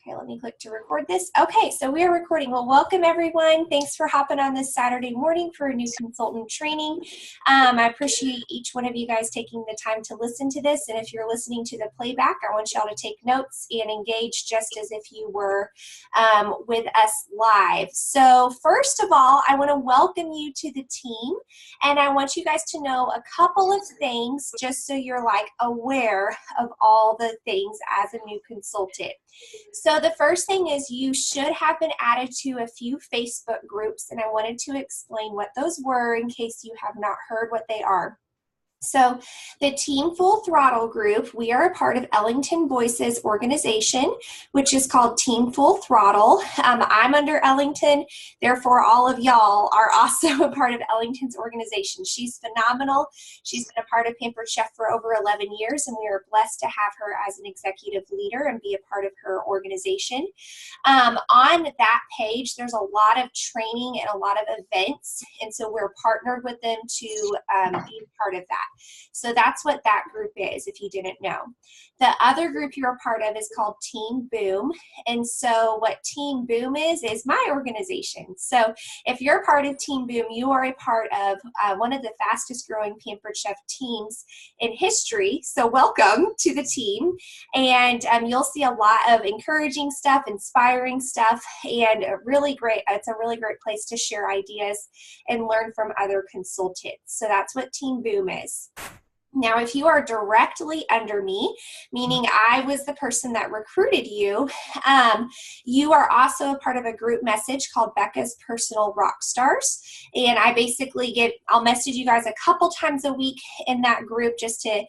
Okay, let me click to record this. Okay, so we are recording. Well, welcome everyone. Thanks for hopping on this Saturday morning for a new consultant training. I appreciate each one of you guys taking the time to listen to this. And if you're listening to the playback, I want y'all to take notes and engage just as if you were with us live. So first of all, I want to welcome you to the team. And I want you guys to know a couple of things just so you're like aware of all the things as a new consultant. So the first thing is you should have been added to a few Facebook groups, and I wanted to explain what those were in case you have not heard what they are. So the Team Full Throttle group, we are a part of Ellington Boyce's organization, which is called Team Full Throttle. I'm under Ellington, therefore all of y'all are also a part of Ellington's organization. She's phenomenal. She's been a part of Pampered Chef for over 11 years, and we are blessed to have her as an executive leader and be a part of her organization. On that page, there's a lot of training and a lot of events, and so we're partnered with them to be part of that. So that's what that group is, if you didn't know. The other group you're a part of is called Team Boom. And so what Team Boom is my organization. So if you're a part of Team Boom, you are a part of one of the fastest growing Pampered Chef teams in history. So welcome to the team. And you'll see a lot of encouraging stuff, inspiring stuff, and it's a really great place to share ideas and learn from other consultants. So that's what Team Boom is. Now, if you are directly under me, meaning I was the person that recruited you, you are also a part of a group message called Becca's Personal Rock Stars. And I basically I'll message you guys a couple times a week in that group just to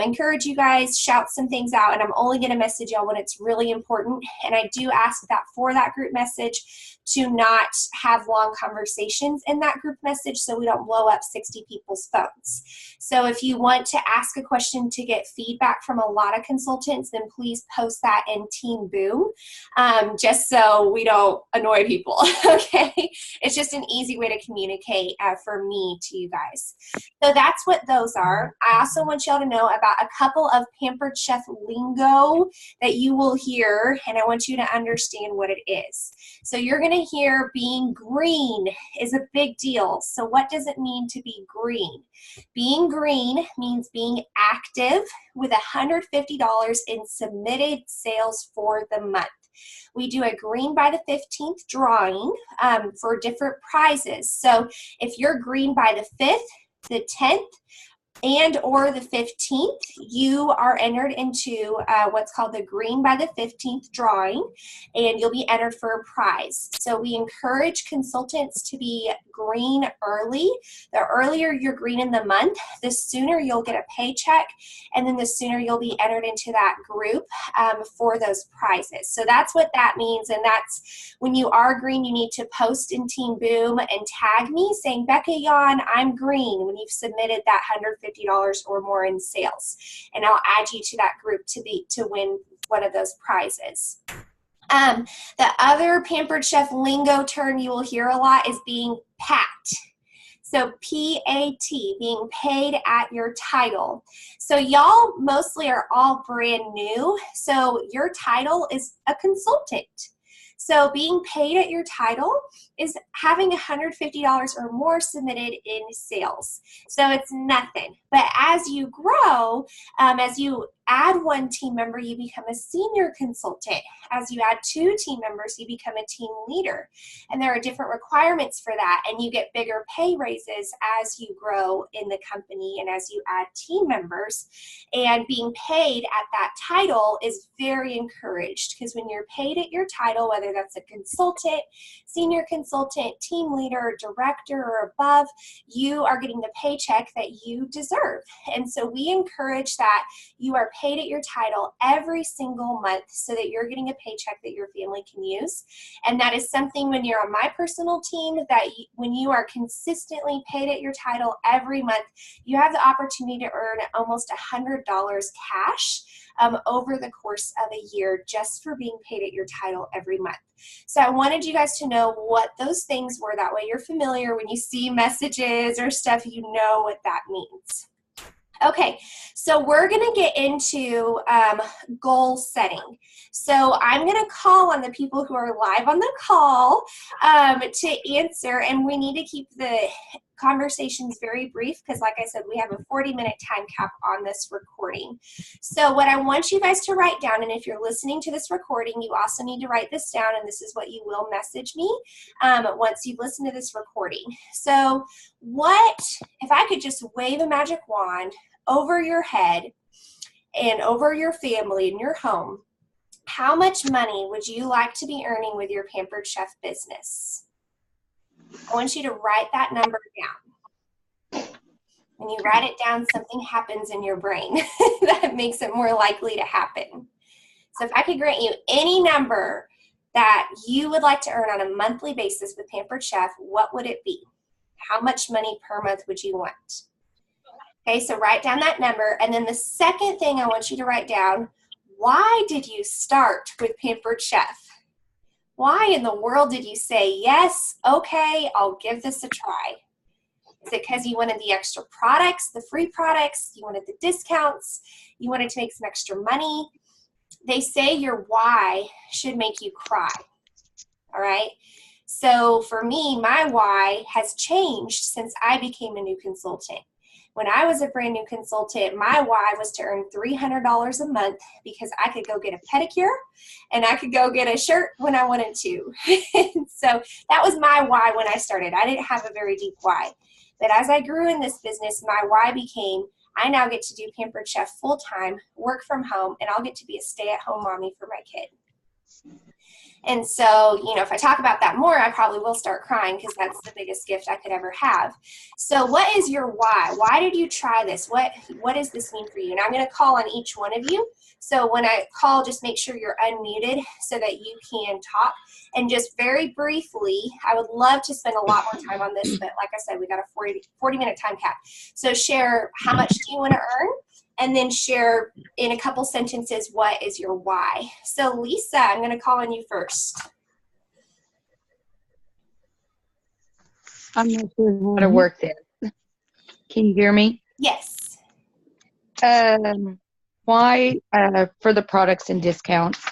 encourage you guys, shout some things out. And I'm only going to message y'all when it's really important. And I do ask that for that group message to not have long conversations in that group message so we don't blow up 60 people's phones. So if you want to ask a question to get feedback from a lot of consultants, then please post that in Team Boom, just so we don't annoy people, okay? It's just an easy way to communicate for me to you guys. So that's what those are. I also want y'all to know about a couple of Pampered Chef lingo that you will hear, and I want you to understand what it is. So you're going to hear being green is a big deal. So what does it mean to be green? Being green means being active with $150 in submitted sales for the month. We do a green by the 15th drawing for different prizes. So if you're green by the 5th, the 10th, and or the 15th, you are entered into what's called the green by the 15th drawing, and you'll be entered for a prize. So we encourage consultants to be green early. The earlier you're green in the month, the sooner you'll get a paycheck, and then the sooner you'll be entered into that group for those prizes. So that's what that means, and that's when you are green, you need to post in Team Boom and tag me saying, Becca Yon, I'm green, when you've submitted that $150 or more in sales, and I'll add you to that group to win one of those prizes. The other Pampered Chef lingo term you will hear a lot is being pat. So P-A-T, being paid at your title. So y'all mostly are all brand new, so your title is a consultant. So being paid at your title is having $150 or more submitted in sales. So it's nothing. But as you grow, as you add one team member, you become a senior consultant. As you add 2 team members, you become a team leader. And there are different requirements for that. And you get bigger pay raises as you grow in the company and as you add team members. And being paid at that title is very encouraged, because when you're paid at your title, whether that's a consultant, senior consultant, team leader, director, or above, you are getting the paycheck that you deserve. And so we encourage that you are paid at your title every single month so that you're getting a paycheck that your family can use. And that is something when you're on my personal team, that when you are consistently paid at your title every month, you have the opportunity to earn almost $100 cash over the course of a year just for being paid at your title every month. So I wanted you guys to know what those things were. That way you're familiar when you see messages or stuff, you know what that means. Okay, so we're going to get into goal setting. So I'm going to call on the people who are live on the call to answer, and we need to keep the conversations very brief because, like I said, we have a 40-minute time cap on this recording. So what I want you guys to write down, and if you're listening to this recording, you also need to write this down, and this is what you will message me once you've listened to this recording. So what, if I could just wave a magic wand over your head and over your family and your home, how much money would you like to be earning with your Pampered Chef business? I want you to write that number down. When you write it down, something happens in your brain that makes it more likely to happen. So if I could grant you any number that you would like to earn on a monthly basis with Pampered Chef, what would it be? How much money per month would you want? Okay, so write down that number. And then the second thing I want you to write down, why did you start with Pampered Chef? Why in the world did you say, yes, okay, I'll give this a try? Is it because you wanted the extra products, the free products, you wanted the discounts, you wanted to make some extra money? They say your why should make you cry, all right? So for me, my why has changed since I became a new consultant. When I was a brand new consultant, my why was to earn $300 a month because I could go get a pedicure and I could go get a shirt when I wanted to. So that was my why when I started. I didn't have a very deep why. But as I grew in this business, my why became, I now get to do Pampered Chef full-time, work from home, and I'll get to be a stay-at-home mommy for my kid. And so, you know, if I talk about that more, I probably will start crying because that's the biggest gift I could ever have. So what is your why? Why did you try this? What does this mean for you? And I'm going to call on each one of you. So when I call, just make sure you're unmuted so that you can talk. And just very briefly, I would love to spend a lot more time on this, but like I said, we got a 40-minute time cap. So share how much do you want to earn? And then share in a couple sentences, what is your why? So Lisa, I'm going to call on you first. I'm not sure how to work this. Can you hear me? Yes. Why for the products and discounts?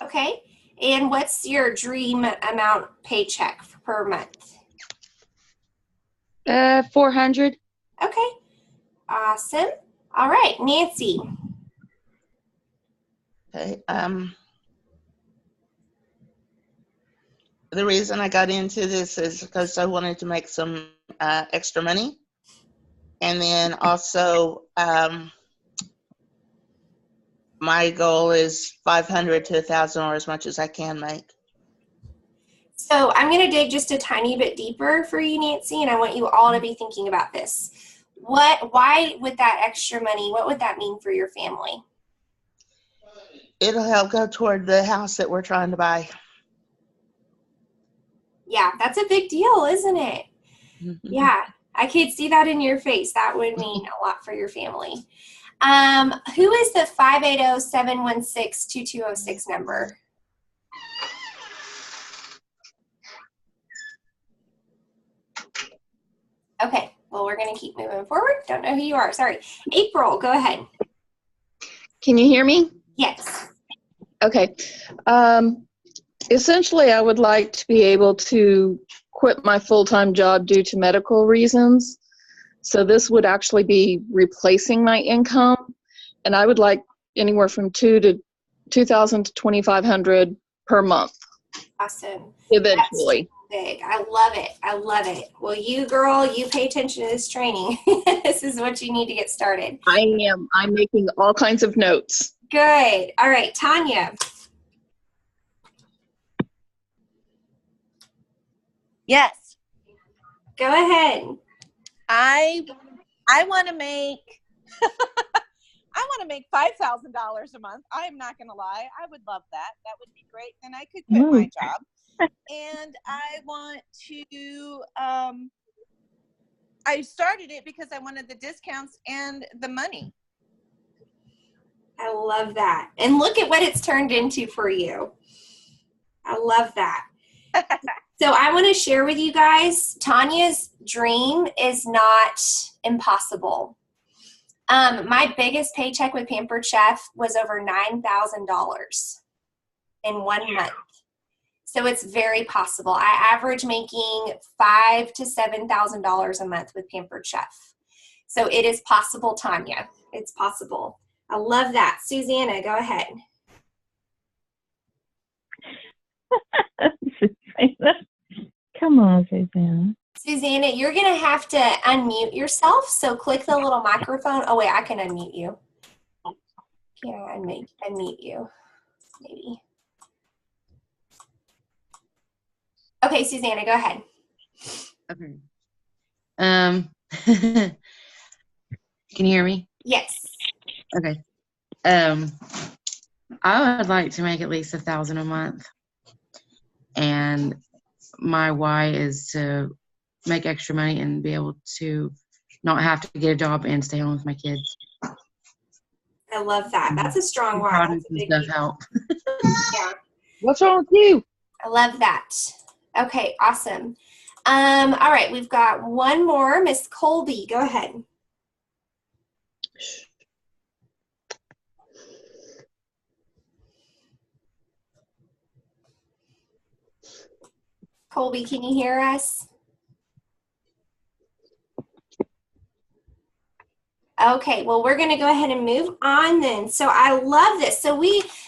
Okay. And what's your dream amount paycheck per month? 400. Okay. Awesome. All right, Nancy. Okay. The reason I got into this is because I wanted to make some extra money. And then also, my goal is 500 to 1,000 or as much as I can make. So I'm going to dig just a tiny bit deeper for you, Nancy, and I want you all to be thinking about this. Why with that extra money, what would that mean for your family? It'll help go toward the house that we're trying to buy. Yeah, that's a big deal, isn't it? Yeah, I could see that in your face. That would mean a lot for your family. Who is the 580-716-2206 number? Okay, well, we're going to keep moving forward. Don't know who you are. Sorry. April, go ahead. Can you hear me? Yes. Okay. Essentially, I would like to be able to quit my full-time job due to medical reasons. So this would actually be replacing my income, and I would like anywhere from $2,000 to $2,500 per month. Awesome. Eventually. That's big. I love it. I love it. Well, you girl, you pay attention to this training. This is what you need to get started. I am. I'm making all kinds of notes. Good. All right, Tanya. Yes. Go ahead. I want to make I want to make $5,000 a month. I am not going to lie. I would love that. That would be great. Then I could quit my job. And I want to I started it because I wanted the discounts and the money. I love that. And look at what it's turned into for you. I love that. So I want to share with you guys, Tanya's dream is not impossible. My biggest paycheck with Pampered Chef was over $9,000 in 1 month. So it's very possible. I average making $5,000 to $7,000 a month with Pampered Chef. So it is possible, Tanya. It's possible. I love that. Susanna, go ahead. Come on, Susanna. Susanna, you're going to have to unmute yourself. So click the little microphone. Oh, wait, I can unmute you. Can I unmute you? Maybe. Okay, Susanna, go ahead. Okay. Can you hear me? Yes. Okay. I would like to make at least $1,000 a month, and my why is to make extra money and be able to not have to get a job and stay home with my kids. I love that. That's a strong why. Products and stuff help. Yeah. What's wrong with you? I love that. Okay, awesome. All right, we've got one more. Miss Colby, go ahead. Colby, can you hear us? Okay, well, we're going to go ahead and move on then. So I love this. So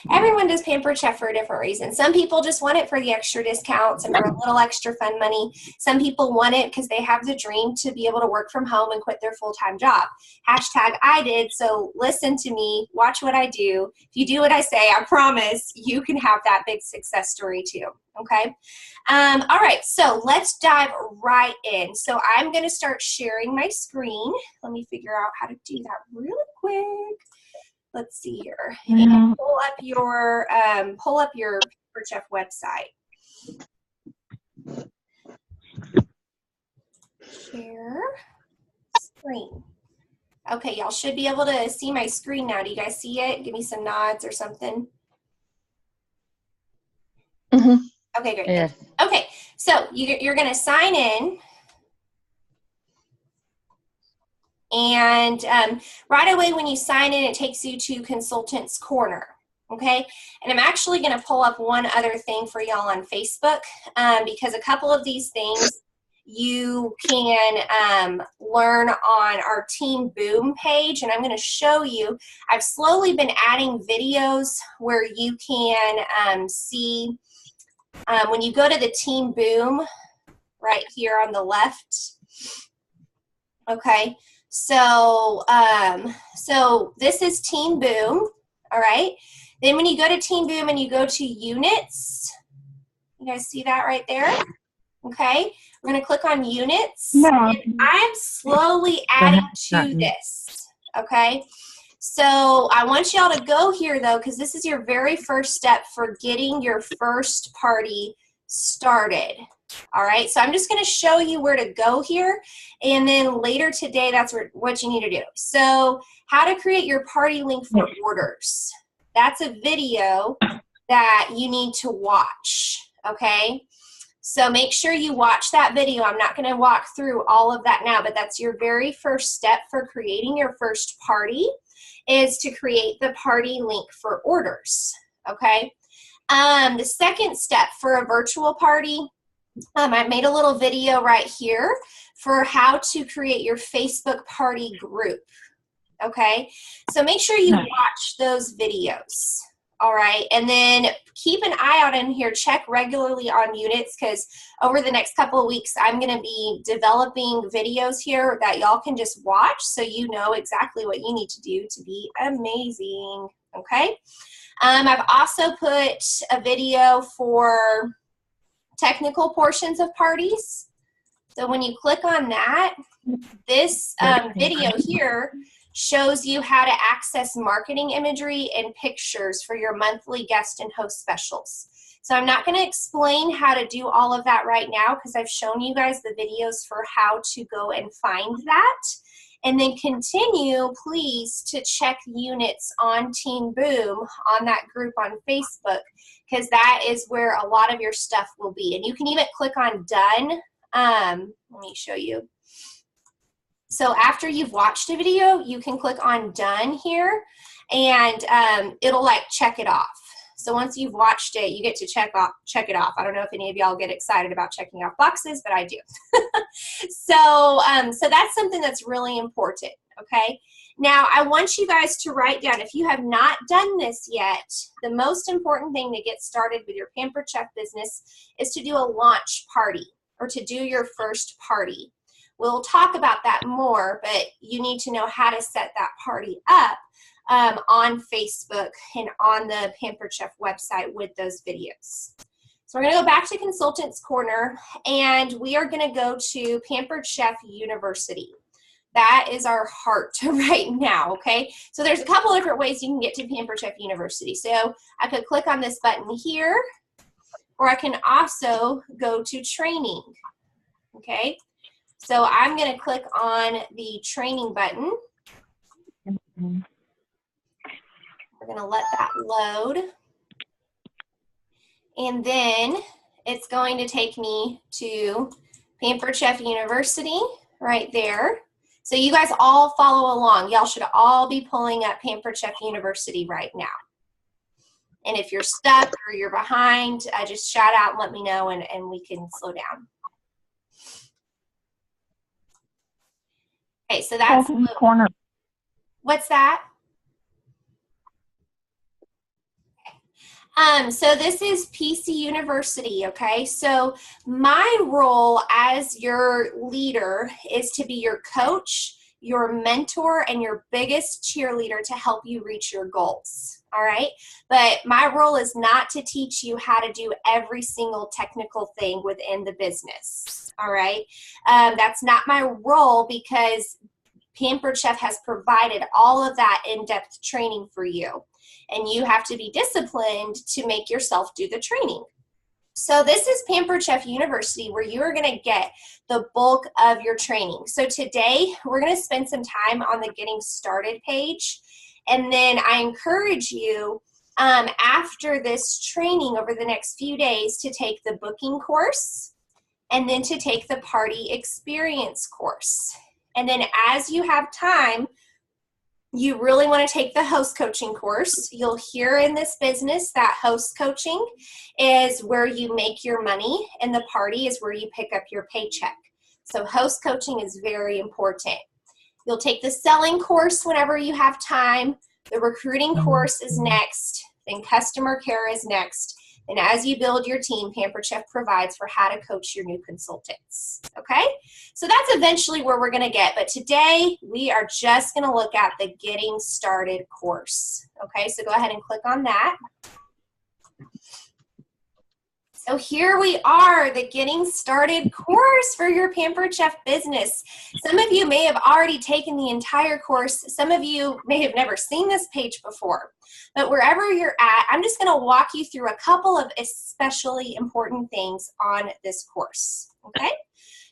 everyone does Pampered Chef for a different reason. Some people just want it for the extra discounts and for a little extra fun money. Some people want it because they have the dream to be able to work from home and quit their full-time job. Hashtag I did. So listen to me, watch what I do. If you do what I say, I promise you can have that big success story too. Okay. All right, so let's dive right in. So I'm going to start sharing my screen. Let me figure out how to do that really quick. Let's see here. And pull up your Pampered Chef website. Share screen. Okay, y'all should be able to see my screen now. Do you guys see it? Give me some nods or something. Mm-hmm. Okay, great. Yeah. Okay, so you're going to sign in. And right away when you sign in, it takes you to Consultants Corner. Okay, and I'm actually going to pull up one other thing for y'all on Facebook because a couple of these things you can learn on our Team Boom page, and I'm going to show you. I've slowly been adding videos where you can see when you go to the Team Boom right here on the left. Okay, so so this is Team Boom. All right, then when you go to Team Boom and you go to units, you guys see that right there? Okay, we're going to click on units. No. And I'm slowly adding to this. Okay, so I want y'all to go here though, because this is your very first step for getting your first party started. All right, so I'm just going to show you where to go here, and then later today, that's what you need to do. So how to create your party link for orders. That's a video that you need to watch, okay? So make sure you watch that video. I'm not going to walk through all of that now, but that's your very first step for creating your first party is to create the party link for orders, okay? The second step for a virtual party, I made a little video right here for how to create your Facebook party group, okay? So make sure you watch those videos, all right? And then keep an eye out in here. Check regularly on units because over the next couple of weeks, I'm going to be developing videos here that y'all can just watch so you know exactly what you need to do to be amazing, okay? I've also put a video for technical portions of parties. So when you click on that, this video here shows you how to access marketing imagery and pictures for your monthly guest and host specials. So I'm not going to explain how to do all of that right now because I've shown you guys the videos for how to go and find that. And then continue, please, to check units on Team Boom on that group on Facebook, because that is where a lot of your stuff will be. And you can even click on Done. Let me show you. So after you've watched a video, you can click on Done here, and it'll like check it off. So once you've watched it, you get to check it off. I don't know if any of y'all get excited about checking off boxes, but I do. So that's something that's really important, okay? Now, I want you guys to write down, if you have not done this yet, the most important thing to get started with your Pampered Chef business is to do a launch party, or to do your first party. We'll talk about that more, but you need to know how to set that party up on Facebook and on the Pampered Chef website with those videos. So we're going to go back to Consultants Corner, and we are going to go to Pampered Chef University. That is our heart right now, okay? So there's a couple different ways you can get to Pampered Chef University. So I could click on this button here, or I can also go to training, okay? So I'm going to click on the training button. We're going to let that load. And then it's going to take me to Pampered Chef University right there. So you guys all follow along. Y'all should all be pulling up Pampered Chef University right now. And if you're stuck or you're behind, just shout out and let me know, and we can slow down. Okay, so that's corner. What's that? So this is PC University, okay? So my role as your leader is to be your coach, your mentor, and your biggest cheerleader to help you reach your goals, all right? But my role is not to teach you how to do every single technical thing within the business, all right? That's not my role, because Pampered Chef has provided all of that in-depth training for you. And you have to be disciplined to make yourself do the training. So this is Pampered Chef University, where you are going to get the bulk of your training. So today we're going to spend some time on the Getting Started page. And then I encourage you after this training over the next few days to take the booking course, and then to take the party experience course. And then as you have time, you really want to take the host coaching course. You'll hear in this business that host coaching is where you make your money, and the party is where you pick up your paycheck. So host coaching is very important. You'll take the selling course whenever you have time. The recruiting course is next. Then customer care is next. And as you build your team, Pampered Chef provides for how to coach your new consultants, okay? So that's eventually where we're gonna get, but today we are just gonna look at the Getting Started course, okay? So go ahead and click on that. So here we are, the Getting Started course for your Pampered Chef business. Some of you may have already taken the entire course. Some of you may have never seen this page before. But wherever you're at, I'm just going to walk you through a couple of especially important things on this course, okay?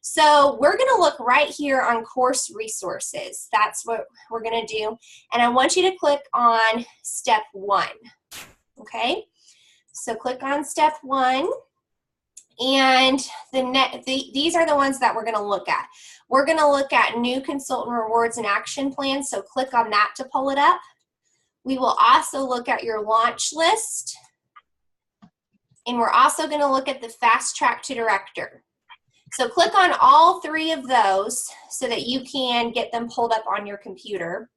So we're going to look right here on course resources. That's what we're going to do. And I want you to click on step 1, okay? So click on step 1, and these are the ones that we're going to look at. We're going to look at new consultant rewards and action plans, so click on that to pull it up. We will also look at your launch list, and we're also going to look at the fast track to director. So click on all 3 of those so that you can get them pulled up on your computer.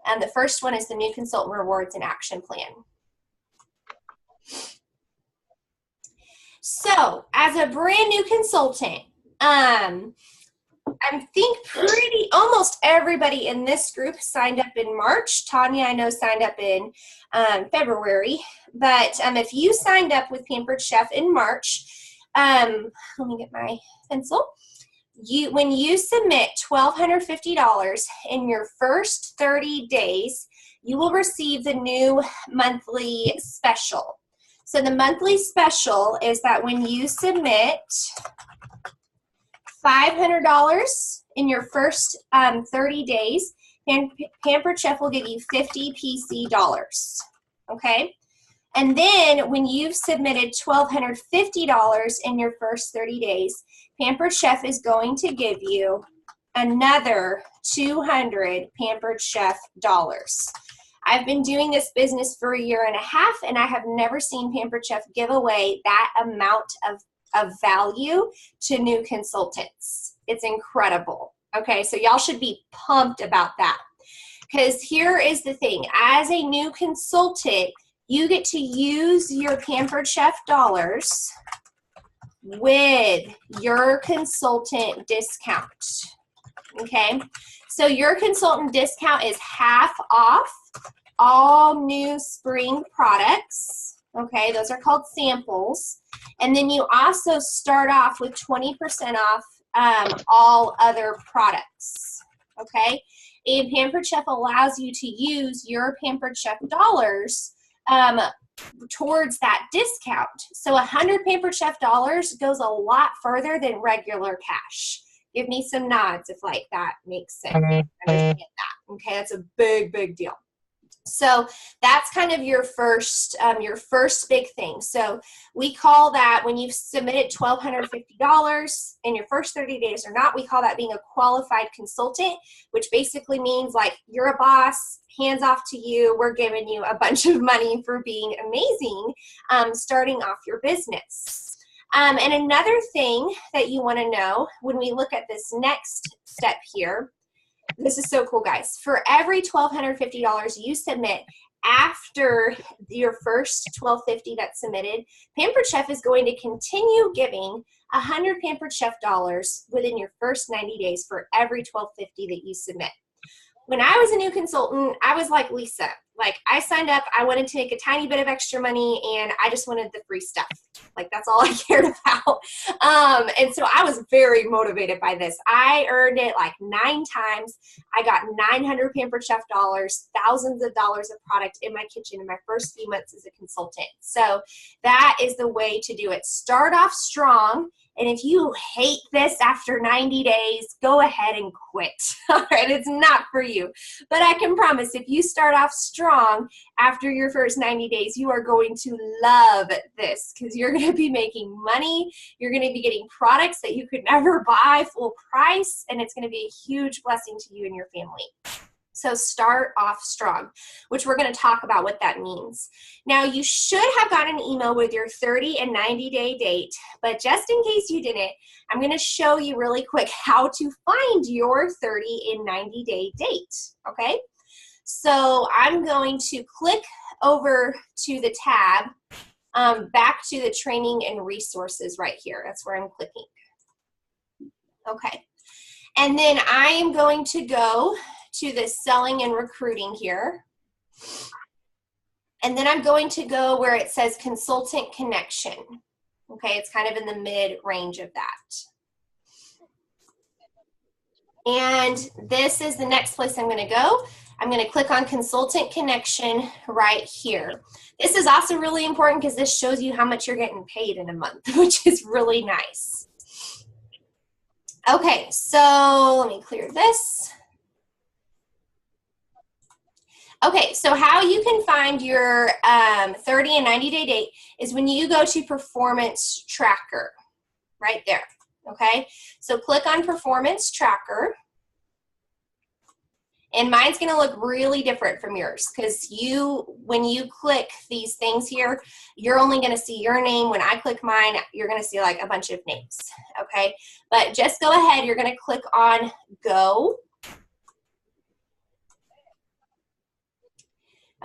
And the first one is the new consultant rewards and action plan. So, as a brand new consultant, I think almost everybody in this group signed up in March. Tanya, I know, signed up in February. But if you signed up with Pampered Chef in March, let me get my pencil. When you submit $1,250 in your first 30 days, you will receive the new monthly special. So the monthly special is that when you submit $500 in your first 30 days, Pampered Chef will give you 50 PC dollars, okay? And then when you've submitted $1,250 in your first 30 days, Pampered Chef is going to give you another 200 Pampered Chef dollars. I've been doing this business for 1.5 years, and I have never seen Pampered Chef give away that amount of value to new consultants. It's incredible. Okay, so y'all should be pumped about that. Because here is the thing. As a new consultant, you get to use your Pampered Chef dollars with your consultant discount. Okay, so your consultant discount is half off all new spring products. Okay, those are called samples. And then you also start off with 20% off all other products. Okay, and Pampered Chef allows you to use your Pampered Chef dollars towards that discount. So 100 Pampered Chef dollars goes a lot further than regular cash. Give me some nods if like that makes sense. Understand that. Okay, that's a big, big deal. So that's kind of your first big thing. So we call that, when you've submitted $1,250 in your first 30 days or not, we call that being a qualified consultant, which basically means like you're a boss, hands off to you, we're giving you a bunch of money for being amazing, starting off your business. And another thing that you want to know when we look at this next step here, this is so cool, guys. For every $1,250 you submit after your first $1,250 that's submitted, Pampered Chef is going to continue giving 100 Pampered Chef dollars within your first 90 days for every $1,250 that you submit. When I was a new consultant, I was like Lisa. Like, I signed up, I wanted to make a tiny bit of extra money, and I just wanted the free stuff. Like, that's all I cared about. And so I was very motivated by this. I earned it like 9 times. I got 900 Pampered Chef dollars, thousands of dollars of product in my kitchen in my first few months as a consultant. So that is the way to do it. Start off strong. And if you hate this after 90 days, go ahead and quit. All right, it's not for you. But I can promise, if you start off strong after your first 90 days, you are going to love this, because you're going to be making money. You're going to be getting products that you could never buy full price, and it's going to be a huge blessing to you and your family. So start off strong, which we're going to talk about what that means. Now, you should have gotten an email with your 30 and 90-day date, but just in case you didn't, I'm going to show you really quick how to find your 30 and 90-day date, okay? So I'm going to click over to the tab, back to the training and resources right here. That's where I'm clicking. Okay. And then I am going to go to the selling and recruiting here. And then I'm going to go where it says consultant connection. Okay, it's kind of in the mid-range of that. And this is the next place I'm going to go. I'm going to click on consultant connection right here. This is also really important because this shows you how much you're getting paid in a month, which is really nice. Okay, so let me clear this. Okay, so how you can find your 30 and 90-day date is when you go to Performance Tracker, right there, okay? So click on Performance Tracker, and mine's gonna look really different from yours, because when you click these things here, you're only gonna see your name. When I click mine, you're gonna see like a bunch of names, okay? But just go ahead, you're gonna click on Go.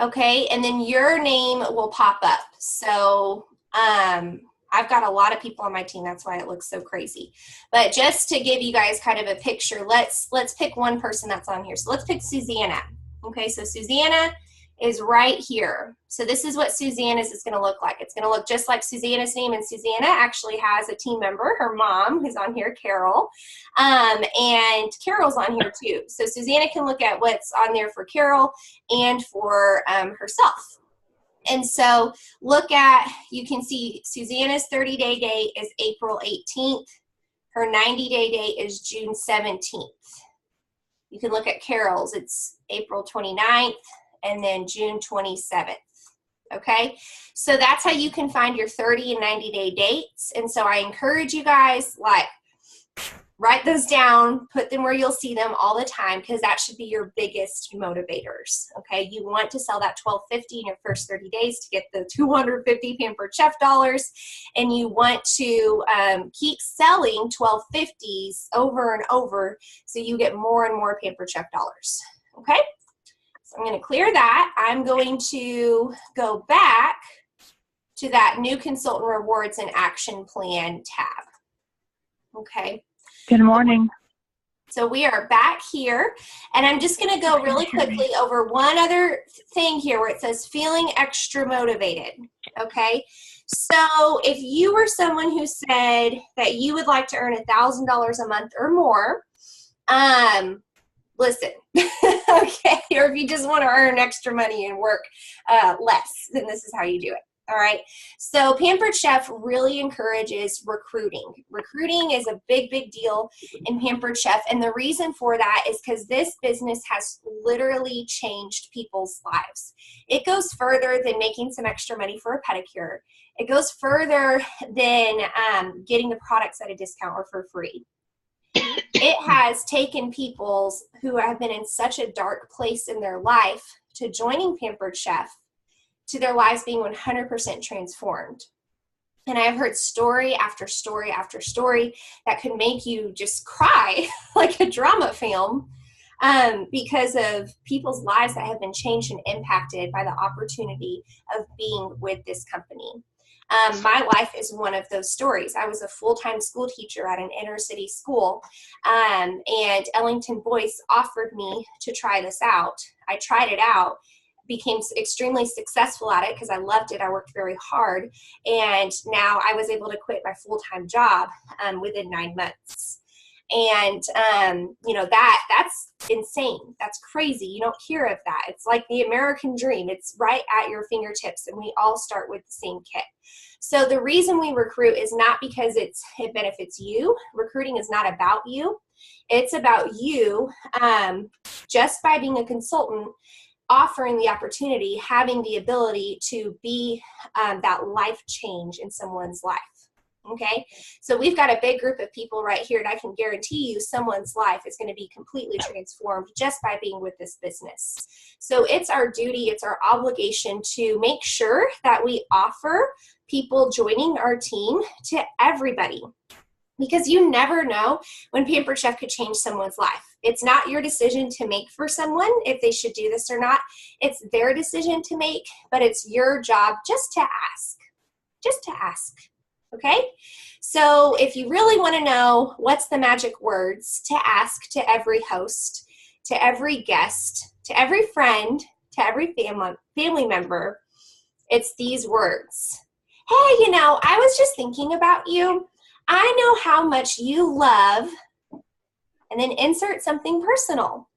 Okay, and then your name will pop up. So I've got a lot of people on my team, that's why it looks so crazy. But just to give you guys kind of a picture, let's pick one person that's on here. So let's pick Susanna. Okay, so Susanna is right here. So this is what Susanna's is going to look like. It's going to look just like Susanna's name, and Susanna actually has a team member, her mom, who's on here, Carol, and Carol's on here too. So Susanna can look at what's on there for Carol and for herself. And so look at, you can see Susanna's 30-day date is April 18th. Her 90-day date is June 17th. You can look at Carol's. It's April 29th and then June 27th. Okay, so that's how you can find your 30 and 90-day dates. And so I encourage you guys, like, write those down, put them where you'll see them all the time, because that should be your biggest motivators. Okay, you want to sell that $12.50 in your first 30 days to get the 250 Pampered Chef dollars, and you want to keep selling $12.50s over and over so you get more and more Pampered Chef dollars. Okay. So I'm going to clear that. I'm going to go back to that new consultant rewards and action plan tab. Okay. Good morning. So we are back here, and I'm just going to go really quickly over one other thing here where it says feeling extra motivated. Okay. So if you were someone who said that you would like to earn $1,000 a month or more, listen, okay, or if you just want to earn extra money and work less, then this is how you do it. All right. So Pampered Chef really encourages recruiting. Recruiting is a big, big deal in Pampered Chef. And the reason for that is because this business has literally changed people's lives. It goes further than making some extra money for a pedicure. It goes further than getting the products at a discount or for free. It has taken people who have been in such a dark place in their life to joining Pampered Chef, to their lives being 100% transformed. And I've heard story after story after story that could make you just cry like a drama film because of people's lives that have been changed and impacted by the opportunity of being with this company. My life is one of those stories. I was a full-time school teacher at an inner city school, and Ellington Boyce offered me to try this out. I tried it out, became extremely successful at it because I loved it. I worked very hard, and now I was able to quit my full-time job within 9 months. And you know, that's insane. That's crazy. You don't hear of that. It's like the American dream. It's right at your fingertips, and we all start with the same kit. So the reason we recruit is not because it benefits you. Recruiting is not about you. It's about you just by being a consultant, offering the opportunity, having the ability to be that life change in someone's life. Okay, so we've got a big group of people right here, and I can guarantee you someone's life is going to be completely transformed just by being with this business. So it's our duty, it's our obligation to make sure that we offer people joining our team to everybody, because you never know when Pampered Chef could change someone's life. It's not your decision to make for someone if they should do this or not. It's their decision to make, but it's your job just to ask. Just to ask. Okay? So if you really want to know what's the magic words to ask to every host, to every guest, to every friend, to every family member, it's these words. Hey, you know, I was just thinking about you. I know how much you love, and then insert something personal.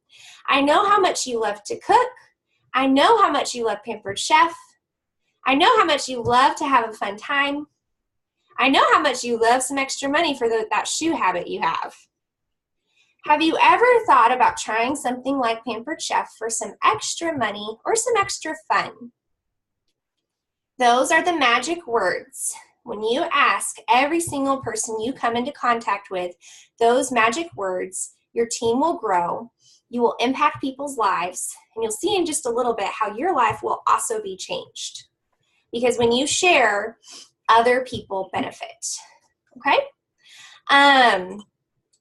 I know how much you love to cook. I know how much you love Pampered Chef. I know how much you love to have a fun time. I know how much you love some extra money for that shoe habit you have. Have you ever thought about trying something like Pampered Chef for some extra money or some extra fun? Those are the magic words. When you ask every single person you come into contact with those magic words, your team will grow, you will impact people's lives, and you'll see in just a little bit how your life will also be changed. Because when you share, other people benefit. Okay?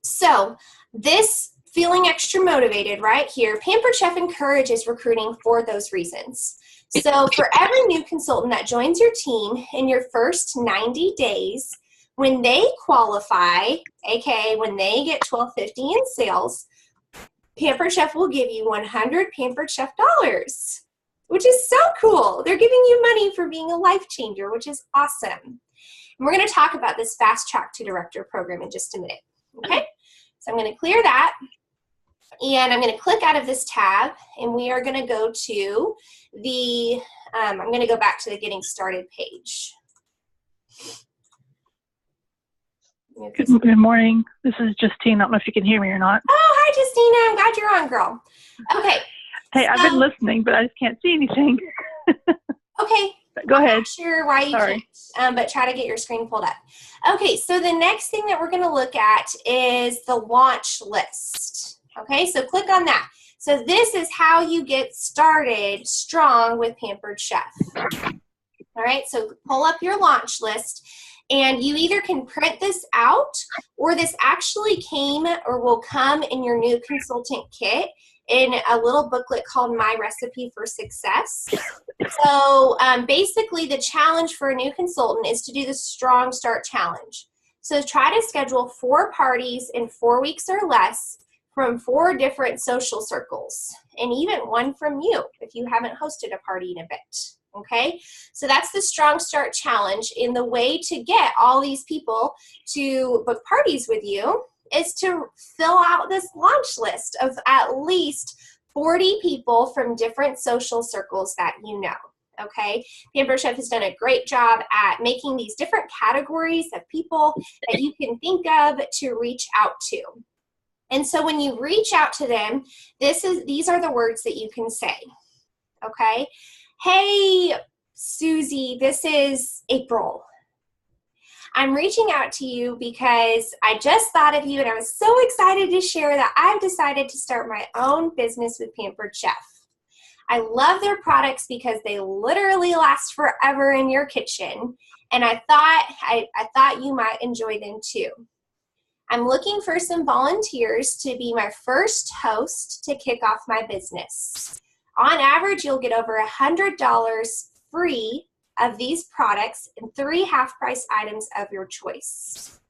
So this feeling extra motivated right here, Pampered Chef encourages recruiting for those reasons. So for every new consultant that joins your team in your first 90 days, when they qualify, aka when they get $12.50 in sales, Pampered Chef will give you 100 Pampered Chef dollars, which is so cool. They're giving you money for being a life changer, which is awesome. And we're going to talk about this Fast Track to Director program in just a minute. Okay, so I'm going to clear that. And I'm going to click out of this tab, and we are going to go to the, I'm going to go back to the Getting Started page. Good morning. This is Justine. I don't know if you can hear me or not. Oh, hi, Justina. I'm glad you're on, girl. Okay. Hey, I've been listening, but I just can't see anything. Okay. Go ahead. I'm not sure why you can't, but try to get your screen pulled up. Okay, so the next thing that we're going to look at is the launch list. Okay, so click on that. So this is how you get started strong with Pampered Chef. All right, so pull up your launch list, and you either can print this out, or this actually came or will come in your new consultant kit in a little booklet called My Recipe for Success. So basically the challenge for a new consultant is to do the Strong Start Challenge. So try to schedule 4 parties in 4 weeks or less from 4 different social circles, and even one from you if you haven't hosted a party in a bit. Okay, so that's the Strong Start Challenge. And the way to get all these people to book parties with you is to fill out this launch list of at least 40 people from different social circles that you know. Okay, Pampered Chef has done a great job at making these different categories of people that you can think of to reach out to. And so when you reach out to them, these are the words that you can say. Okay. Hey, Susie, this is April. I'm reaching out to you because I just thought of you, and I was so excited to share that I've decided to start my own business with Pampered Chef. I love their products because they literally last forever in your kitchen, and I thought you might enjoy them too. I'm looking for some volunteers to be my first host to kick off my business. On average, you'll get over $100 free of these products and 3 half-price items of your choice.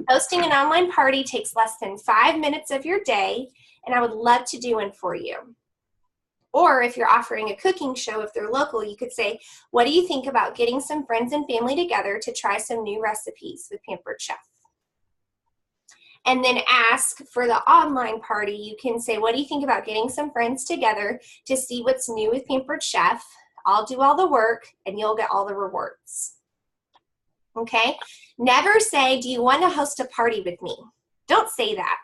Hosting an online party takes less than 5 minutes of your day, and I would love to do one for you. Or if you're offering a cooking show, if they're local, you could say, what do you think about getting some friends and family together to try some new recipes with Pampered Chef? And then ask for the online party. You can say, what do you think about getting some friends together to see what's new with Pampered Chef? I'll do all the work and you'll get all the rewards. Okay? Never say, do you want to host a party with me? Don't say that,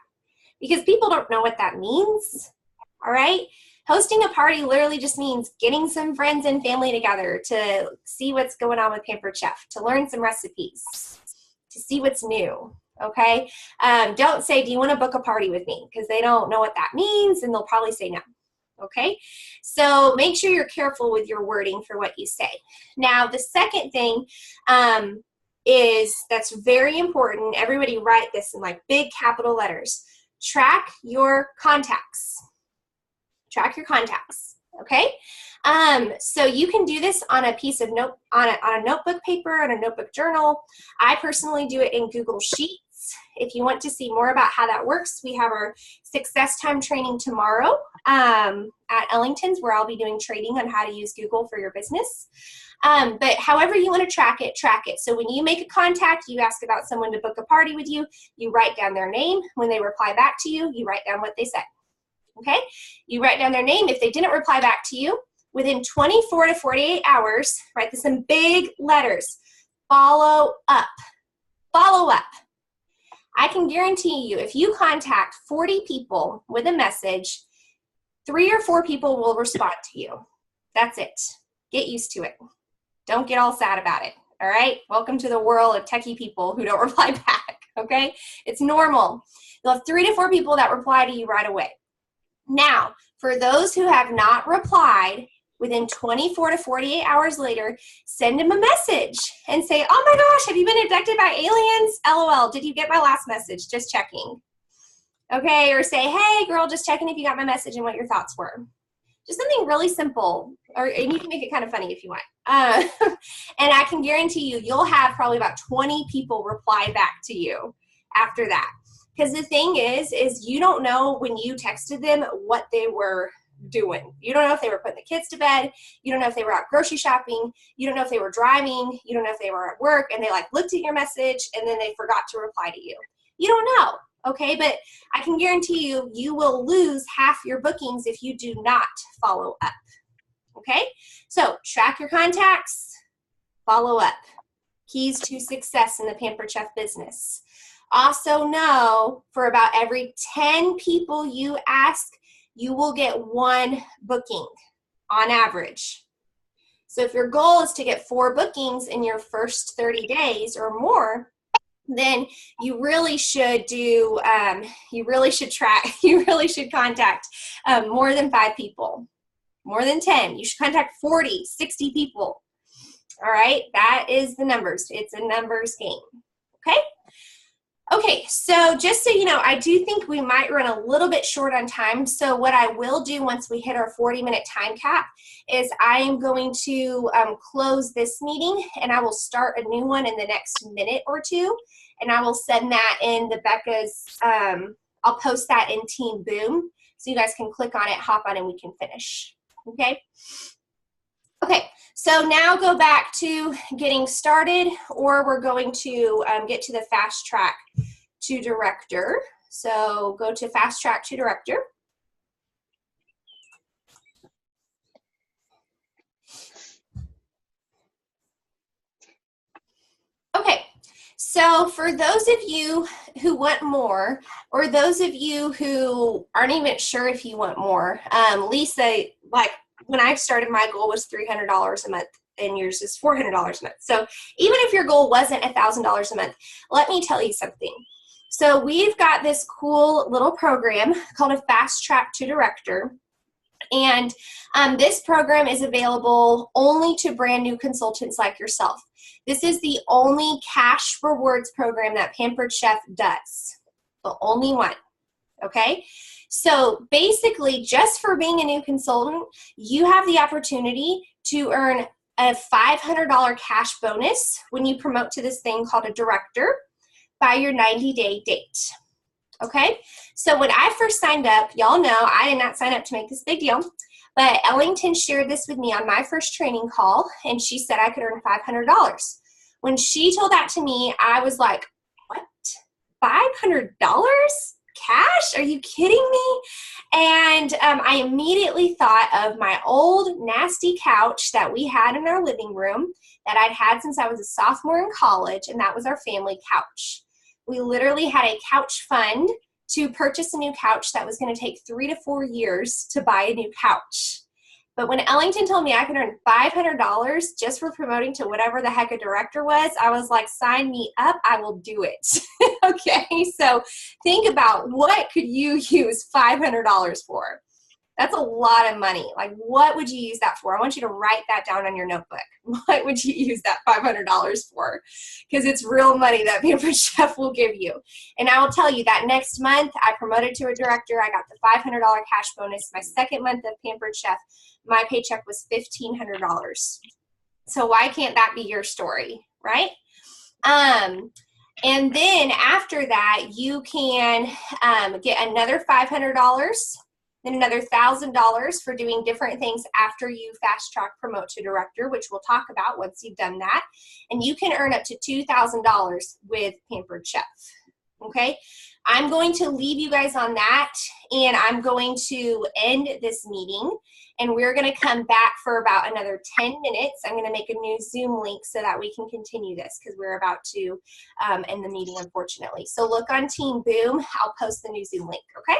because people don't know what that means. All right? Hosting a party literally just means getting some friends and family together to see what's going on with Pampered Chef, to learn some recipes, to see what's new. Okay, don't say, do you want to book a party with me? Because they don't know what that means, and they'll probably say no. Okay, so make sure you're careful with your wording for what you say. Now, the second thing is that's very important. Everybody write this in like big capital letters. Track your contacts. Track your contacts. Okay, so you can do this on a piece of on a notebook paper, on a notebook journal. I personally do it in Google Sheets. If you want to see more about how that works, we have our Success Time training tomorrow at Ellington's, where I'll be doing training on how to use Google for your business. But however you want to track it, track it. So when you make a contact, you ask about someone to book a party with you, you write down their name. When they reply back to you, you write down what they said. Okay? You write down their name. If they didn't reply back to you, within 24 to 48 hours, write this in big letters, follow up. Follow up. I can guarantee you, if you contact 40 people with a message, 3 or 4 people will respond to you. That's it. Get used to it. Don't get all sad about it. All right? Welcome to the world of techie people who don't reply back. Okay? It's normal. You'll have 3 to 4 people that reply to you right away. Now, for those who have not replied, within 24 to 48 hours later, send them a message and say, oh my gosh, have you been abducted by aliens? LOL, did you get my last message? Just checking. Okay, or say, hey girl, just checking if you got my message and what your thoughts were. Just something really simple, and you can make it kind of funny if you want. And I can guarantee you, you'll have probably about 20 people reply back to you after that. Because the thing is you don't know when you texted them what they were doing. You don't know if they were putting the kids to bed. You don't know if they were out grocery shopping. You don't know if they were driving. You don't know if they were at work and they like looked at your message and then they forgot to reply to you. You don't know, okay? But I can guarantee you, you will lose half your bookings if you do not follow up, okay? So track your contacts, follow up. Keys to success in the Pampered Chef business. Also know for about every 10 people you ask, you will get 1 booking on average. So if your goal is to get 4 bookings in your first 30 days or more, then you really should do, you really should contact more than 5 people, more than 10. You should contact 40, 60 people. All right, that is the numbers. It's a numbers game, okay? Okay, so just so you know, I do think we might run a little bit short on time. So what I will do once we hit our 40-minute time cap is I am going to close this meeting, and I will start a new one in the next minute or two, and I will send that in the Becca's, I'll post that in Team Boom, so you guys can click on it, hop on, and we can finish, okay? Okay, so now go back to getting started, or we're going to get to the fast track to director. So go to fast track to director. Okay, so for those of you who want more, or those of you who aren't even sure if you want more, Lisa, like, when I started, my goal was $300 a month, and yours is $400 a month. So even if your goal wasn't $1,000 a month, let me tell you something. So we've got this cool little program called a Fast Track to Director. And this program is available only to brand new consultants like yourself. This is the only cash rewards program that Pampered Chef does. The only one, okay? So basically, just for being a new consultant, you have the opportunity to earn a $500 cash bonus when you promote to this thing called a director by your 90-day date. Okay? So when I first signed up, y'all know I did not sign up to make this big deal, but Ellington shared this with me on my first training call, and she said I could earn $500. When she told that to me, I was like, what? $500? Cash? Are you kidding me? And I immediately thought of my old nasty couch that we had in our living room that I'd had since I was a sophomore in college, and that was our family couch. We literally had a couch fund to purchase a new couch that was going to take 3 to 4 years to buy a new couch. But when Ellington told me I could earn $500 just for promoting to whatever the heck a director was, I was like, sign me up, I will do it. Okay, so think about, what could you use $500 for? That's a lot of money. Like, what would you use that for? I want you to write that down on your notebook. What would you use that $500 for? Because it's real money that Pampered Chef will give you. And I will tell you that next month, I promoted to a director. I got the $500 cash bonus. My second month of Pampered Chef, my paycheck was $1,500. So why can't that be your story, right? And then after that, you can get another $500, then another $1,000 for doing different things after you fast track promote to director, which we'll talk about once you've done that. And you can earn up to $2,000 with Pampered Chef. Okay, I'm going to leave you guys on that, and I'm going to end this meeting, and we're going to come back for about another 10 minutes. I'm going to make a new Zoom link so that we can continue this, because we're about to end the meeting, unfortunately. So look on Team Boom. I'll post the new Zoom link, okay?